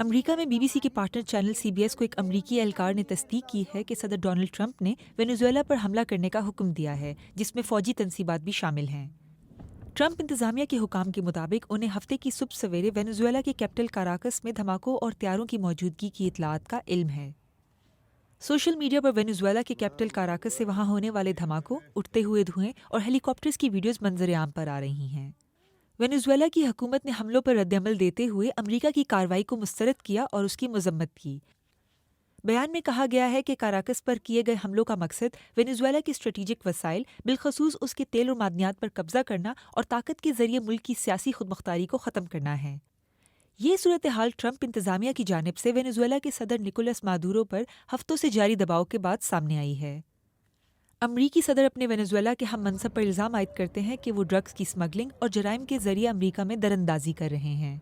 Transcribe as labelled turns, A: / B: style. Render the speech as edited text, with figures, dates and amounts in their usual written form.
A: امریکہ میں BBC کے partner channel CBS کو ایک امریکی اہلکار نے تصدیق کی ہے کہ صدر ڈونلڈ ٹرمپ نے وینزویلا پر حملہ کرنے کا حکم دیا ہے، جس میں فوجی تنصیبات بھی شامل ہیں۔ ٹرمپ انتظامیہ کے حکام کے مطابق انہیں ہفتے کی صبح سویرے وینزویلا کے کیپٹل کاراکس میں دھماکوں اور طیاروں کی موجودگی کی اطلاعات کا علم ہے۔ سوشل میڈیا پر وینزویلا کے کیپٹل کاراکس سے وہاں ہونے والے دھماکوں، اٹھتے ہوئے دھوئیں اور ہیلی کاپٹرز کی ویڈیوز منظر عام پر آ رہی ہیں۔ وینزویلا کی حکومت نے حملوں پر رد عمل دیتے ہوئے امریکہ کی کارروائی کو مسترد کیا اور اس کی مذمت کی۔ بیان میں کہا گیا ہے کہ کاراکس پر کیے گئے حملوں کا مقصد وینزویلا کے اسٹریٹجک وسائل، بالخصوص اس کے تیل اور معدنیات پر قبضہ کرنا اور طاقت کے ذریعے ملک کی سیاسی خود مختاری کو ختم کرنا ہے۔ یہ صورتحال ٹرمپ انتظامیہ کی جانب سے وینزویلا کے صدر نکولس مادورو پر ہفتوں سے جاری دباؤ کے بعد سامنے آئی ہے۔ امریکی صدر اپنے وینزویلا کے ہم منصب پر الزام عائد کرتے ہیں کہ وہ ڈرگز کی اسمگلنگ اور جرائم کے ذریعے امریکہ میں دراندازی کر رہے ہیں۔